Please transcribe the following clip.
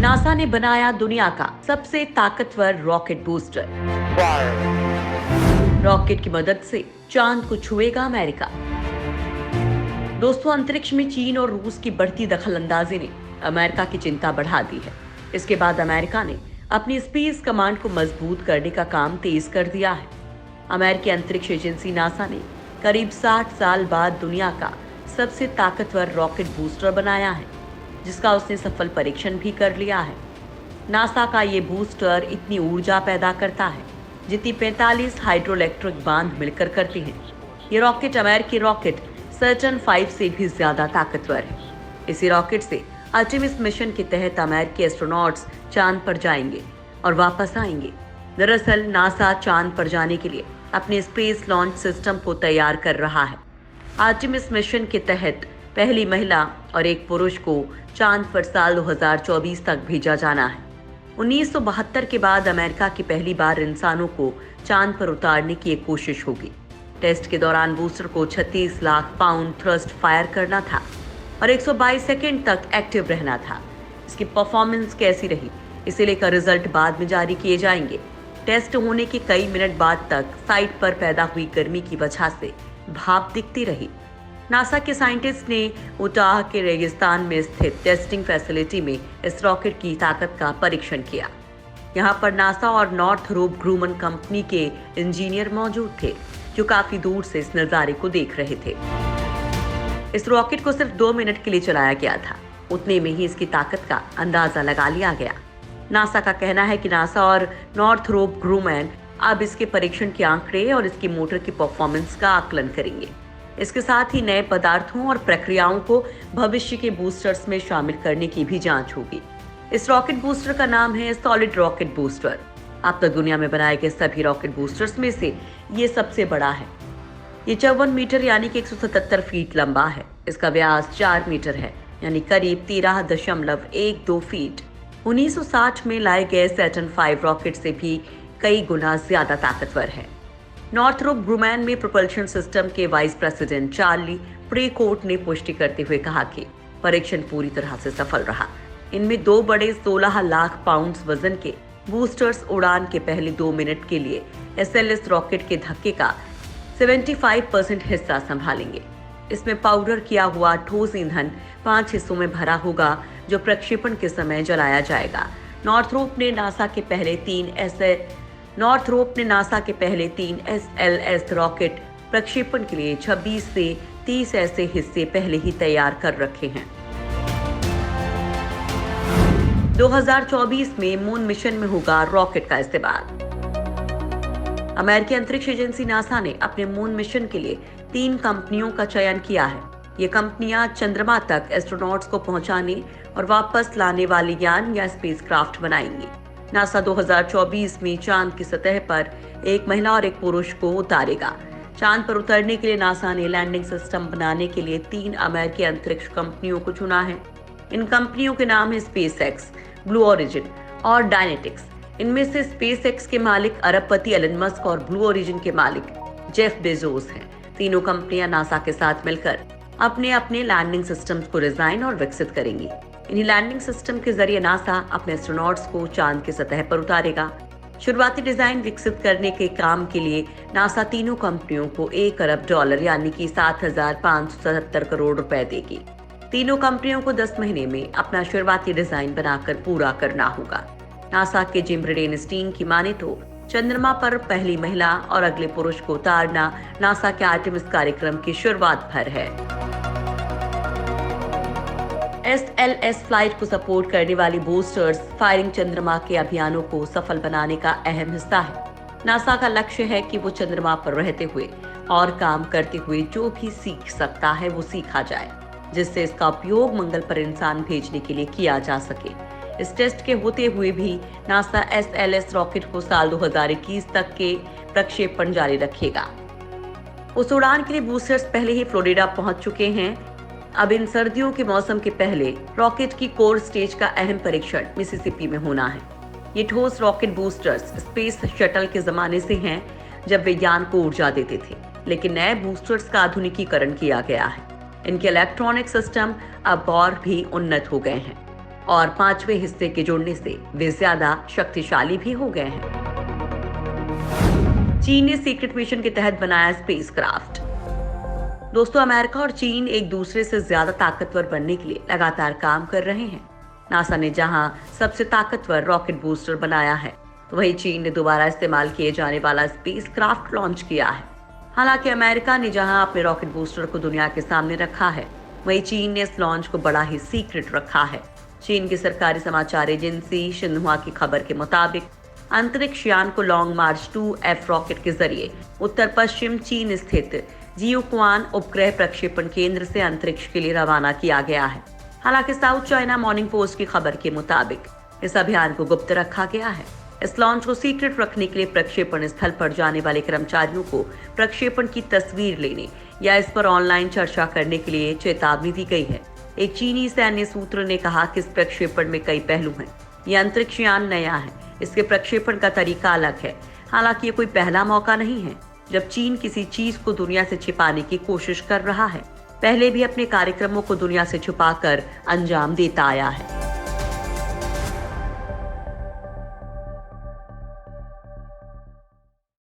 NASA ने बनाया दुनिया का सबसे ताकतवर रॉकेट बूस्टर। रॉकेट की मदद से चांद को छुएगा अमेरिका। दोस्तों, अंतरिक्ष में चीन और रूस की बढ़ती दखलंदाजी ने अमेरिका की चिंता बढ़ा दी है। इसके बाद अमेरिका ने अपनी स्पेस कमांड को मजबूत करने का काम तेज कर दिया है। अमेरिकी अंतरिक्ष एजेंसी नासा ने करीब 60 साल बाद दुनिया का सबसे ताकतवर रॉकेट बूस्टर बनाया है, जिसका उसने सफल परीक्षण भी कर लिया है। नासा का ये बूस्टर इतनी ऊर्जा पैदा करता है जितनी 45 हाइड्रोइलेक्ट्रिक बांध मिलकर करती हैं। ये रॉकेट अमेरिकी रॉकेट सैटर्न 5 से भी ज्यादा ताकतवर है। इसी रॉकेट से आर्टेमिस मिशन के तहत अमेरिकी एस्ट्रोनॉट्स चांद पर जाएंगे और वापस आएंगे। दरअसल नासा चांद पर जाने के लिए अपने स्पेस लॉन्च सिस्टम को तैयार कर रहा है। आर्टेमिस मिशन के तहत पहली महिला और एक पुरुष को चांद पर साल 2024 तक भेजा जाना है। 1972 के बाद अमेरिका की पहली बार इंसानों को चांद पर उतारने की एक कोशिश होगी। टेस्ट के दौरान बूस्टर को 36 लाख पाउंड थ्रस्ट फायर करना था और 122 सेकेंड तक एक्टिव रहना था। इसकी परफॉर्मेंस कैसी रही, इसे लेकर रिजल्ट बाद में जारी किए जाएंगे। टेस्ट होने के कई मिनट बाद तक साइट पर पैदा हुई गर्मी की वजह से भाप दिखती रही। नासा के साइंटिस्ट ने उटाह के रेगिस्तान में स्थित टेस्टिंग फैसिलिटी में इस रॉकेट की ताकत का परीक्षण किया। यहाँ पर नासा और नॉर्थरोप ग्रूमन कंपनी के इंजीनियर मौजूद थे, जो काफी दूर से इस नजारे को देख रहे थे। इस रॉकेट को सिर्फ 2 मिनट के लिए चलाया गया था। उतने में ही इसकी ताकत का अंदाजा लगा लिया गया। नासा का कहना है कि नासा और नॉर्थरोप ग्रूमन अब इसके परीक्षण के आंकड़े और इसकी मोटर की परफॉर्मेंस का आकलन करेंगे। इसके साथ ही नए पदार्थों और प्रक्रियाओं को भविष्य के बूस्टर्स में शामिल करने की भी जांच होगी। इस रॉकेट बूस्टर का नाम है सॉलिड रॉकेट बूस्टर। अब तक दुनिया में बनाए गए सभी रॉकेट बूस्टर्स में से ये सबसे बड़ा है। ये 54 मीटर यानी कि 177 फीट लंबा है। इसका व्यास 4 मीटर है यानी करीब 13.12 फीट। 1960 में लाए गए सैटर्न 5 रॉकेट से भी कई गुना ज्यादा ताकतवर है। नॉर्थरोप ग्रूमन में प्रोपल्शन सिस्टम के वाइस प्रेसिडेंट चार्ली प्रेकोट ने पुष्टि करते हुए कहा कि परीक्षण पूरी तरह से सफल रहा। इनमें 2 बड़े 16 लाख पाउंड वजन के बूस्टर्स उड़ान के पहले 2 मिनट के लिए SLS रॉकेट के धक्के का 75% हिस्सा संभालेंगे। इसमें पाउडर किया हुआ ठोस ईंधन 5 हिस्सों में भरा होगा, जो प्रक्षेपण के समय जलाया जाएगा। नॉर्थरोप ने नासा के पहले 3 SLS रॉकेट प्रक्षेपण के लिए 26 से 30 ऐसे हिस्से पहले ही तैयार कर रखे हैं। 2024 में मून मिशन में होगा रॉकेट का इस्तेमाल। अमेरिकी अंतरिक्ष एजेंसी नासा ने अपने मून मिशन के लिए 3 कंपनियों का चयन किया है। ये कंपनियां चंद्रमा तक एस्ट्रोनॉट्स को पहुंचाने और वापस लाने वाले यान या स्पेसक्राफ्ट बनाएंगी। नासा 2024 में चांद की सतह पर एक महिला और एक पुरुष को उतारेगा। चांद पर उतरने के लिए नासा ने लैंडिंग सिस्टम बनाने के लिए 3 अमेरिकी अंतरिक्ष कंपनियों को चुना है। इन कंपनियों के नाम है स्पेसएक्स, ब्लू ओरिजिन और डायनेटिक्स। इनमें से स्पेसएक्स के मालिक अरबपति एलन मस्क और ब्लू ओरिजिन के मालिक जेफ बेजोस हैं। तीनों कंपनियां नासा के साथ मिलकर अपने अपने लैंडिंग सिस्टम्स को डिजाइन और विकसित करेंगी। इन्हीं लैंडिंग सिस्टम के जरिए नासा अपने एस्ट्रोनॉट्स को चांद की सतह पर उतारेगा। शुरुआती डिजाइन विकसित करने के काम के लिए नासा तीनों कंपनियों को $1 अरब यानी कि 7,577 करोड़ रुपए देगी। तीनों कंपनियों को 10 महीने में अपना शुरुआती डिजाइन बनाकर पूरा करना होगा। नासा के जिम ब्रिडेनस्टीन की माने तो चंद्रमा पर पहली महिला और अगले पुरुष को उतारना नासा के आर्टेमिस कार्यक्रम की शुरुआत भर है। SLS फ्लाइट को सपोर्ट करने वाली बूस्टर्स फायरिंग चंद्रमा के अभियानों को सफल बनाने का अहम हिस्सा है। नासा का लक्ष्य है कि वो चंद्रमा पर रहते हुए और काम करते हुए जो भी सीख सकता है वो सीखा जाए, जिससे इसका उपयोग मंगल पर इंसान भेजने के लिए किया जा सके। इस टेस्ट के होते हुए भी नासा SLS रॉकेट को साल 2021 तक के प्रक्षेपण जारी रखेगा। उस उड़ान के लिए बूस्टर्स पहले ही फ्लोरिडा पहुंच चुके हैं। अब इन सर्दियों के मौसम के पहले रॉकेट की कोर स्टेज का अहम परीक्षण मिसिसिपी में होना है। ये ठोस रॉकेट बूस्टर्स स्पेस शटल के जमाने से हैं, जब विज्ञान को ऊर्जा देते थे, लेकिन नए बूस्टर्स का आधुनिकीकरण किया गया है। इनके इलेक्ट्रॉनिक सिस्टम अब और भी उन्नत हो गए हैं। और 5वें हिस्से के जुड़ने से वे ज्यादा शक्तिशाली भी हो गए हैं। चीन ने सीक्रेट मिशन के तहत बनाया स्पेसक्राफ्ट। दोस्तों, अमेरिका और चीन एक दूसरे से ज्यादा ताकतवर बनने के लिए लगातार काम कर रहे हैं। नासा ने जहां सबसे ताकतवर रॉकेट बूस्टर बनाया है, तो वहीं चीन ने दोबारा इस्तेमाल किए जाने वाला स्पेसक्राफ्ट लॉन्च किया है। हालांकि अमेरिका ने जहां अपने रॉकेट बूस्टर को दुनिया के सामने रखा है, वहीं चीन ने इस लॉन्च को बड़ा ही सीक्रेट रखा है। चीन की सरकारी समाचार एजेंसी शिन्हुआ की खबर के मुताबिक अंतरिक्ष यान को लॉन्ग मार्च 2F रॉकेट के जरिए उत्तर पश्चिम चीन स्थित जियोक्वान उपग्रह प्रक्षेपण केंद्र से अंतरिक्ष के लिए रवाना किया गया है। हालांकि साउथ चाइना मॉर्निंग पोस्ट की खबर के मुताबिक इस अभियान को गुप्त रखा गया है। इस लॉन्च को सीक्रेट रखने के लिए प्रक्षेपण स्थल पर जाने वाले कर्मचारियों को प्रक्षेपण की तस्वीर लेने या इस पर ऑनलाइन चर्चा करने के लिए चेतावनी दी गई है। एक चीनी सैन्य सूत्र ने कहा कि इस प्रक्षेपण में कई पहलू हैं। यह अंतरिक्ष यान नया है, इसके प्रक्षेपण का तरीका अलग है। हालांकि ये कोई पहला मौका नहीं है जब चीन किसी चीज को दुनिया से छिपाने की कोशिश कर रहा है। पहले भी अपने कार्यक्रमों को दुनिया से छुपाकर अंजाम देता आया है।